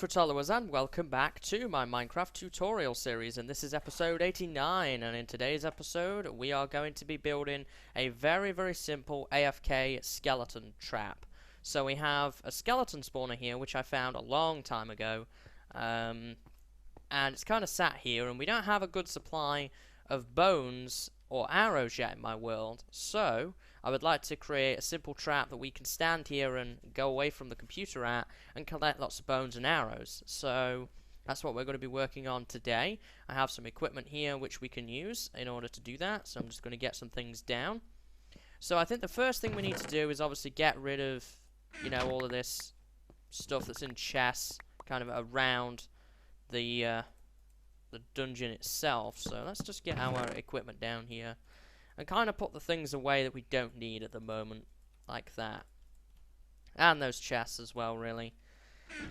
MrMFretwell, and welcome back to my Minecraft tutorial series, and this is episode 89, and in today's episode we are going to be building a very simple AFK Skeleton Trap. So we have a skeleton spawner here, which I found a long time ago, and it's kind of sat here, and we don't have a good supply of bones or arrows yet in my world, so I would like to create a simple trap that we can stand here and go away from the computer at and collect lots of bones and arrows. So that's what we're going to be working on today. I have some equipment here which we can use in order to do that, so I'm just going to get some things down. So I think the first thing we need to do is obviously get rid of, you know, all of this stuff that's in chests kind of around the dungeon itself. So let's just get our equipment down here and kind of put the things away that we don't need at the moment, like that. And those chests as well, really.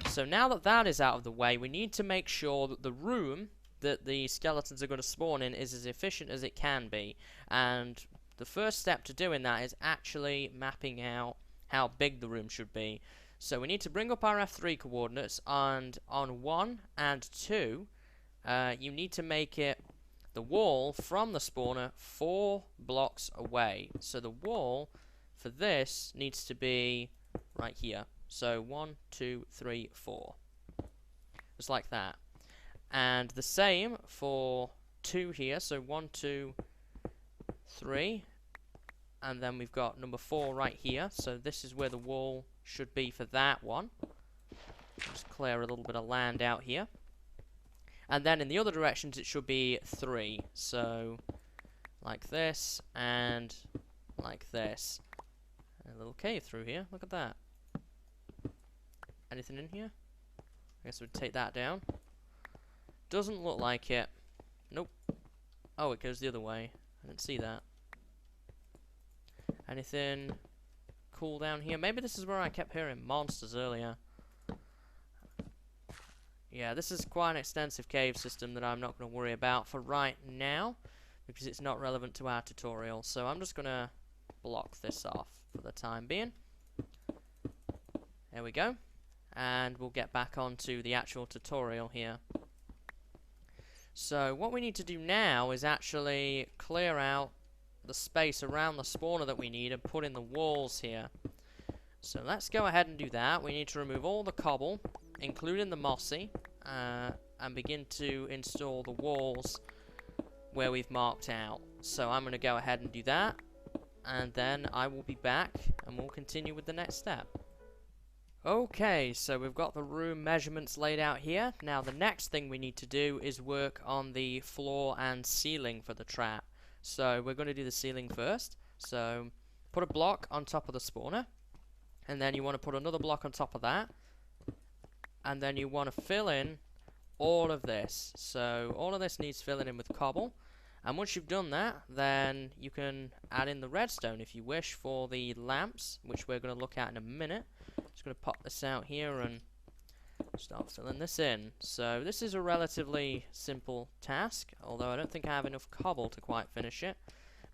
So now that that is out of the way, we need to make sure that the room that the skeletons are going to spawn in is as efficient as it can be. And the first step to doing that is actually mapping out how big the room should be. So we need to bring up our F3 coordinates, and on 1 and 2, you need to make it the wall from the spawner 4 blocks away. So the wall for this needs to be right here. So 1, 2, 3, 4. Just like that. And the same for 2 here. So 1, 2, 3. And then we've got number 4 right here. So this is where the wall should be for that one. Just clear a little bit of land out here. And then in the other directions it should be 3. So like this and like this. A little cave through here. Look at that. Anything in here? I guess we'd take that down. Doesn't look like it. Nope. Oh, it goes the other way. I didn't see that. Anything cool down here? Maybe this is where I kept hearing monsters earlier. Yeah, this is quite an extensive cave system that I'm not going to worry about for right now, because it's not relevant to our tutorial. So I'm just going to block this off for the time being. There we go. And we'll get back onto the actual tutorial here. So what we need to do now is actually clear out the space around the spawner that we need and put in the walls here. So let's go ahead and do that. We need to remove all the cobble, including the mossy, and begin to install the walls where we've marked out. So I'm going to go ahead and do that, and then I will be back and we'll continue with the next step. Okay, so we've got the room measurements laid out here. Now the next thing we need to do is work on the floor and ceiling for the trap. So we're going to do the ceiling first. So put a block on top of the spawner, and then you want to put another block on top of that, and then you want to fill in all of this. So all of this needs filling in with cobble, and once you've done that, then you can add in the redstone if you wish for the lamps, which we're going to look at in a minute. Just going to pop this out here and start filling this in. So this is a relatively simple task, although I don't think I have enough cobble to quite finish it,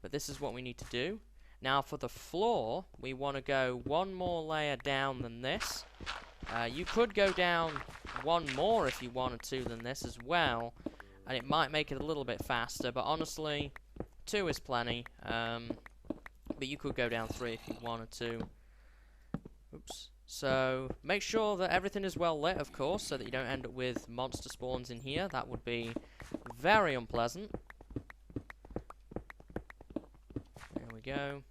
but this is what we need to do. Now for the floor, we want to go one more layer down than this. You could go down one more if you wanted to than this as well, and it might make it a little bit faster, but honestly 2 is plenty. But you could go down 3 if you wanted to. Oops. So make sure that everything is well lit, of course, so that you don't end up with monster spawns in here. That would be very unpleasant. There we go.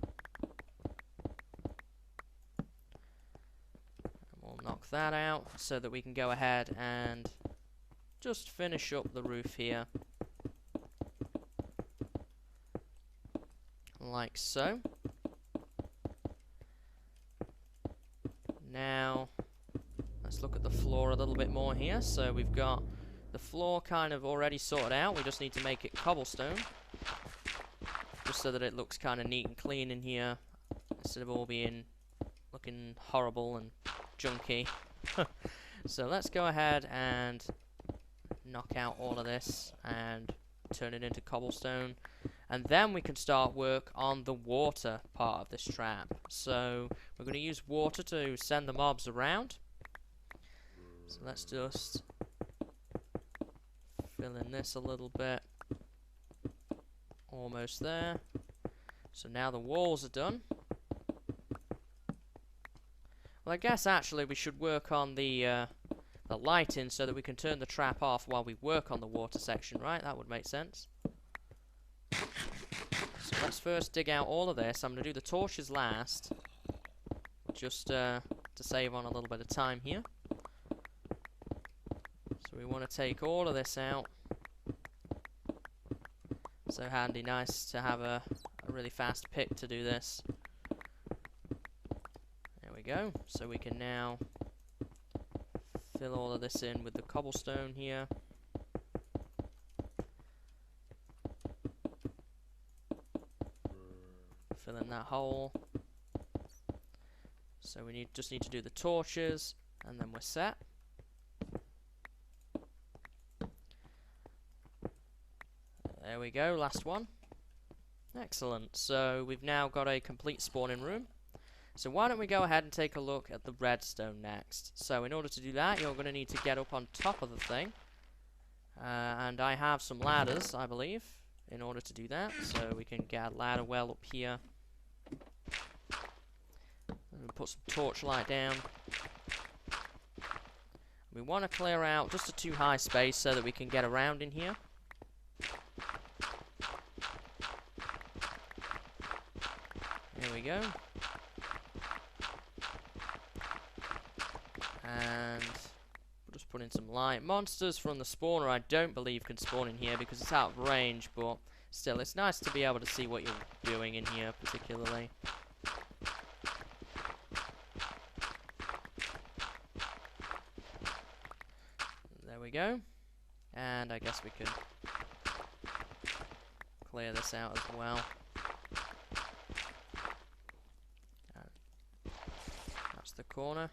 And we'll knock that out so that we can go ahead and just finish up the roof here. Like so. Now, let's look at the floor a little bit more here. So we've got the floor kind of already sorted out. We just need to make it cobblestone, just so that it looks kind of neat and clean in here, instead of all being looking horrible and junky. So let's go ahead and knock out all of this and turn it into cobblestone. And then we can start work on the water part of this trap. So we're going to use water to send the mobs around. So let's just fill in this a little bit. Almost there. So now the walls are done. Well, I guess actually we should work on the lighting so that we can turn the trap off while we work on the water section, right? That would make sense. So let's first dig out all of this. I'm going to do the torches last, just to save on a little bit of time here. So we want to take all of this out. So handy, nice to have a really fast pick to do this. There we go. So we can now fill all of this in with the cobblestone here. Fill in that hole. So we just need to do the torches, and then we're set. There we go, last one. Excellent. So we've now got a complete spawning room. So why don't we go ahead and take a look at the redstone next. So in order to do that, you're going to need to get up on top of the thing. And I have some ladders, I believe, in order to do that. So we can get a ladder well up here. And put some torchlight down. We want to clear out just a too high space so that we can get around in here. There we go. And we'll just put in some light. Monsters from the spawner I don't believe can spawn in here because it's out of range, but still it's nice to be able to see what you're doing in here particularly. There we go. And I guess we can clear this out as well. That's the corner.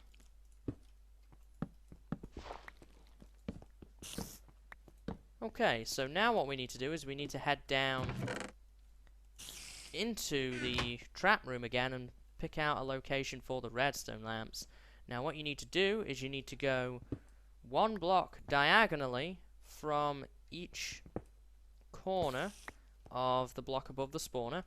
Okay, so now what we need to do is we need to head down into the trap room again and pick out a location for the redstone lamps. Now what you need to do is you need to go one block diagonally from each corner of the block above the spawner,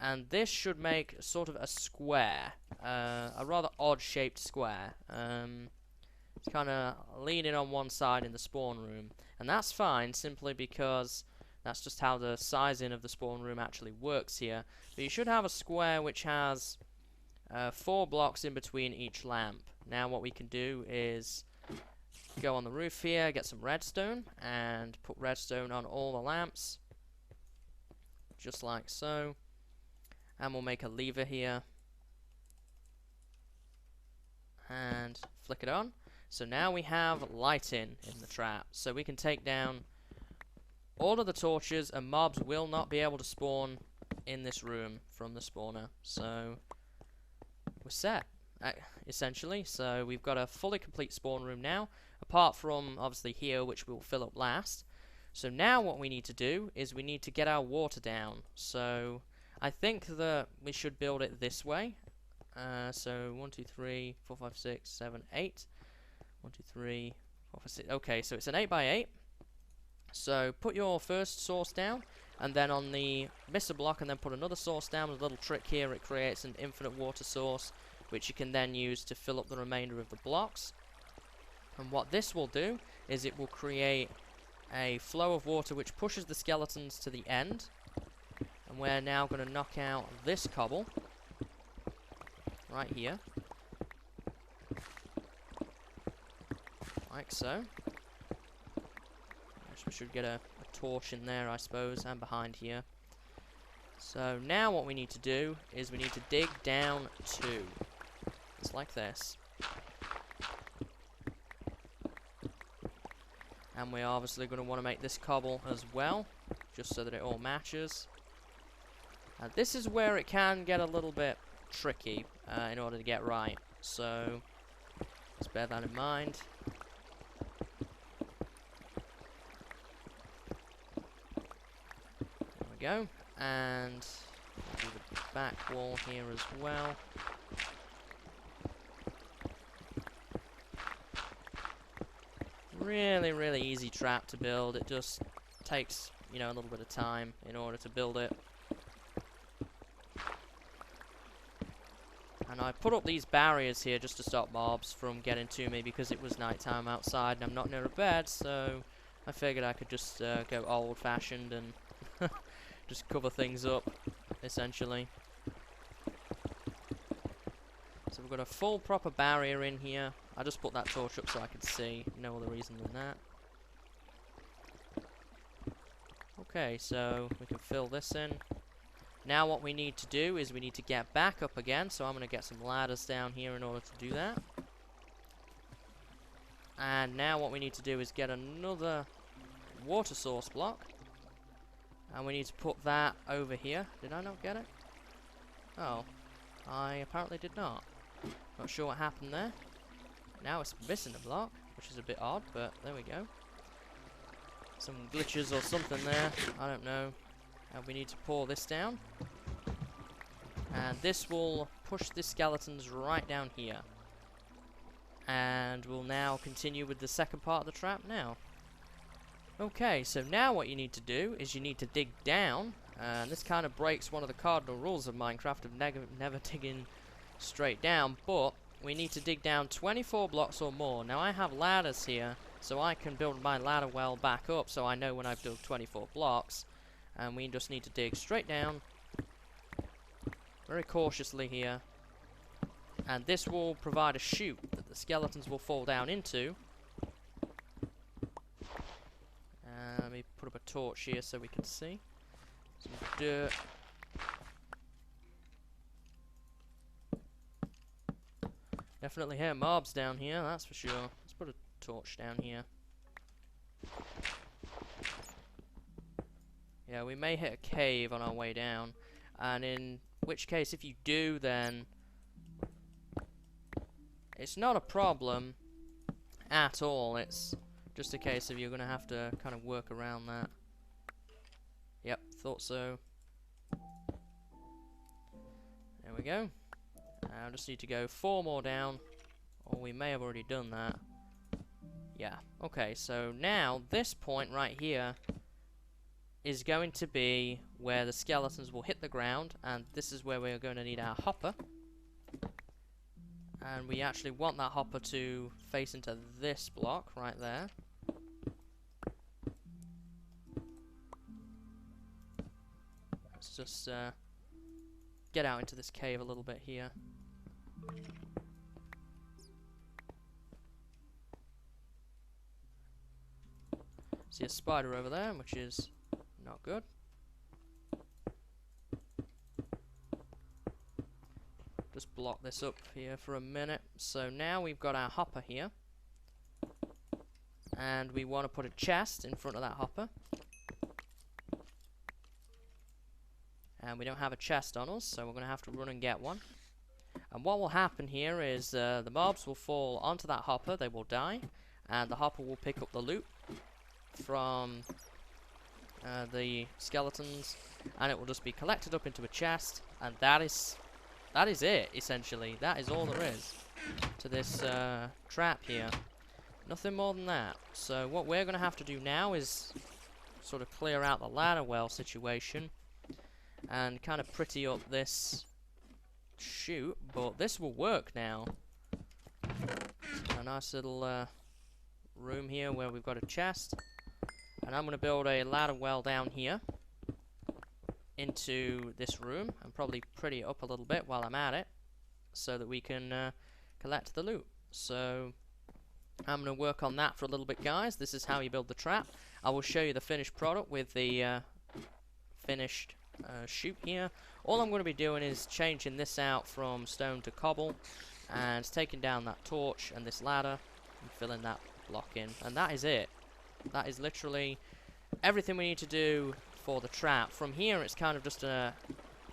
and this should make sort of a square, a rather odd shaped square. It's kind of leaning on one side in the spawn room, and that's fine simply because that's just how the sizing of the spawn room actually works here. But you should have a square which has 4 blocks in between each lamp. Now what we can do is go on the roof here, get some redstone, and put redstone on all the lamps, just like so. And we'll make a lever here and flick it on. So now we have lighting in the trap, so we can take down all of the torches and mobs will not be able to spawn in this room from the spawner. So we're set, essentially. So we've got a fully complete spawn room now, apart from obviously here, which we'll fill up last. So now what we need to do is we need to get our water down. So I think that we should build it this way. So 1, 2, 3, 4, 5, 6, 7, 8. 1, 2, 3, 4, 5, 6. Okay, so it's an 8 by 8. So put your first source down, and then on the misser block, and then put another source down. With a little trick here, it creates an infinite water source, which you can then use to fill up the remainder of the blocks. And what this will do is it will create a flow of water which pushes the skeletons to the end. And we're now going to knock out this cobble right here, like so. We should get a torch in there, I suppose, and behind here. So now what we need to do is we need to dig down 2. It's like this. And we're obviously going to want to make this cobble as well, just so that it all matches. And this is where it can get a little bit tricky in order to get right. So let's bear that in mind. There we go. And do the back wall here as well. really, really easy trap to build. It just takes, you know, a little bit of time in order to build it. And I put up these barriers here just to stop mobs from getting to me because it was nighttime outside and I'm not near a bed, so I figured I could just go old-fashioned and just cover things up, essentially. So we've got a full proper barrier in here. I just put that torch up so I could see, no other reason than that. Okay, so we can fill this in. Now what we need to do is we need to get back up again, so I'm going to get some ladders down here in order to do that. And now what we need to do is get another water source block. And we need to put that over here. Did I not get it? Oh, I apparently did not. Not sure what happened there. Now it's missing a block, which is a bit odd, but there we go. Some glitches or something there, I don't know. And we need to pour this down. And this will push the skeletons right down here. And we'll now continue with the second part of the trap now. Okay, so now what you need to do is you need to dig down. And this kind of breaks one of the cardinal rules of Minecraft of never digging straight down. But we need to dig down 24 blocks or more. Now I have ladders here, so I can build my ladder well back up so I know when I've dug 24 blocks. And we just need to dig straight down, very cautiously here. And this will provide a chute that the skeletons will fall down into. Let me put up a torch here so we can see. Some dirt. Definitely hear mobs down here, that's for sure. Let's put a torch down here. Yeah, we may hit a cave on our way down, and in which case, if you do, then it's not a problem at all. It's just a case of you're going to have to kind of work around that. Yep, thought so. There we go. I just need to go 4 more down, or we may have already done that. Yeah, okay, so now this point right here is going to be where the skeletons will hit the ground, and this is where we're going to need our hopper. And we actually want that hopper to face into this block right there. Let's just get out into this cave a little bit here. See a spider over there, which is not good. Just block this up here for a minute. So now we've got our hopper here. And we want to put a chest in front of that hopper. And we don't have a chest on us, so we're going to have to run and get one. And what will happen here is the mobs will fall onto that hopper, they will die. And the hopper will pick up the loot from the skeletons, and it will just be collected up into a chest, and that is it, essentially. That is all there is to this trap here. Nothing more than that. So what we're going to have to do now is sort of clear out the ladder well situation and kind of pretty up this chute, but this will work now. A nice little room here where we've got a chest. And I'm going to build a ladder well down here into this room and probably pretty it up a little bit while I'm at it so that we can collect the loot. So I'm going to work on that for a little bit, guys. This is how you build the trap. I will show you the finished product with the finished chute here. All I'm going to be doing is changing this out from stone to cobble and taking down that torch and this ladder and filling that block in. And that is it. That is literally everything we need to do for the trap. From here, it's kind of just a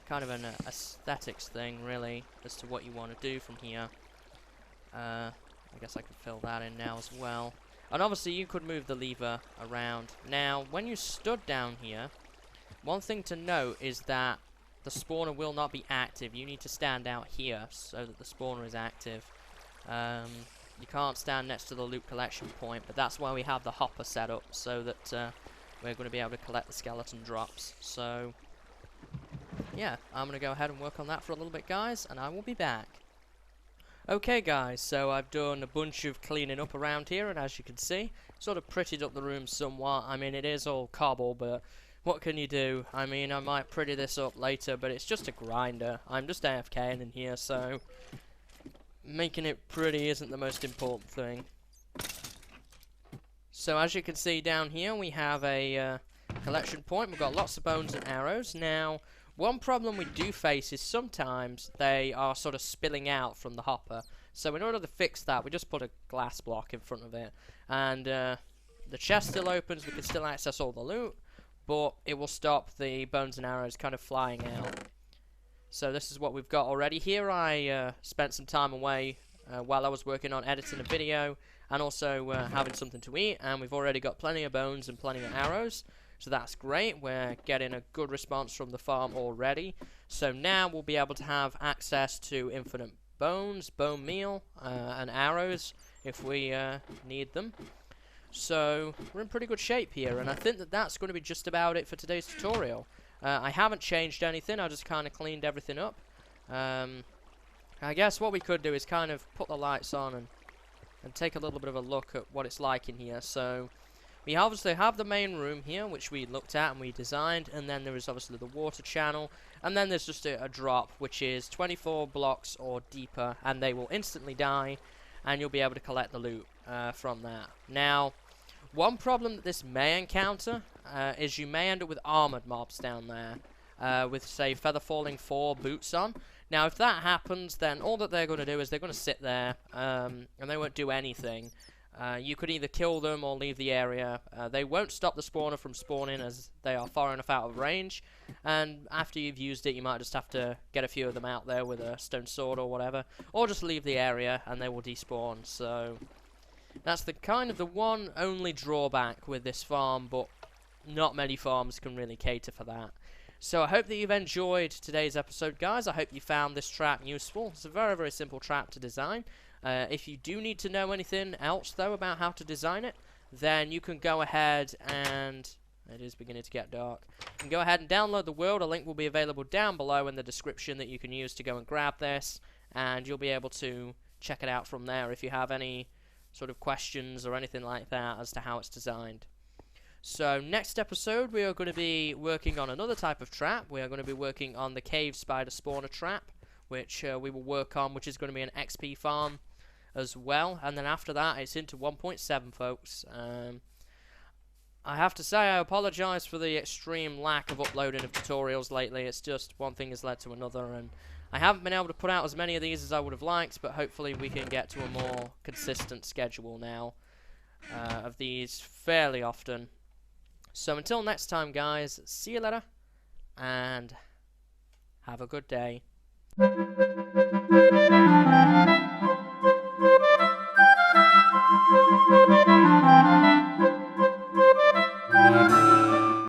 kind of an aesthetics thing, really, as to what you want to do from here. I guess I could fill that in now as well. And obviously, you could move the lever around. Now, when you stood down here, one thing to note is that the spawner will not be active. You need to stand out here so that the spawner is active. you can't stand next to the loot collection point, but that's why we have the hopper set up, so that we're going to be able to collect the skeleton drops. So, yeah, I'm going to go ahead and work on that for a little bit, guys, and I will be back. Okay, guys, so I've done a bunch of cleaning up around here, and as you can see, sort of prettied up the room somewhat. I mean, it is all cobble, but what can you do? I mean, I might pretty this up later, but it's just a grinder. I'm just AFKing in here, so making it pretty isn't the most important thing. So as you can see down here, we have a collection point. We've got lots of bones and arrows. Now, one problem we do face is sometimes they are sort of spilling out from the hopper. So in order to fix that, we just put a glass block in front of it. And the chest still opens, we can still access all the loot, but it will stop the bones and arrows kind of flying out. So this is what we've got already. Here I spent some time away while I was working on editing a video, and also having something to eat, and we've already got plenty of bones and plenty of arrows. So that's great. We're getting a good response from the farm already. So now we'll be able to have access to infinite bones, bone meal, and arrows if we need them. So we're in pretty good shape here, and I think that that's going to be just about it for today's tutorial. I haven't changed anything. I just kind of cleaned everything up. I guess what we could do is kind of put the lights on and take a little bit of a look at what it's like in here. So we obviously have the main room here, which we looked at and we designed, and then there is obviously the water channel, and then there's just a drop, which is 24 blocks or deeper, and they will instantly die, and you'll be able to collect the loot from that. Now, one problem that this may encounter is you may end up with armored mobs down there, with, say, Feather Falling 4 boots on. Now, if that happens, then all that they're going to do is they're going to sit there, and they won't do anything. You could either kill them or leave the area. They won't stop the spawner from spawning as they are far enough out of range. And after you've used it, you might just have to get a few of them out there with a stone sword or whatever. Or just leave the area and they will despawn. So that's the kind of the one only drawback with this farm, but not many farms can really cater for that. So I hope that you've enjoyed today's episode, guys. I hope you found this trap useful. It's a very, very simple trap to design. If you do need to know anything else, though, about how to design it, then you can go ahead and... It is beginning to get dark. You can go ahead and download the world. A link will be available down below in the description that you can use to go and grab this, and you'll be able to check it out from there if you have any sort of questions or anything like that as to how it's designed. So next episode we are going to be working on another type of trap. We are going to be working on the cave spider spawner trap, which we will work on, which is going to be an XP farm as well. And then after that it's into 1.7, folks. I have to say, I apologise for the extreme lack of uploading of tutorials lately. It's just one thing has led to another, and I haven't been able to put out as many of these as I would have liked, but hopefully we can get to a more consistent schedule now of these fairly often. So until next time, guys, see you later, and have a good day.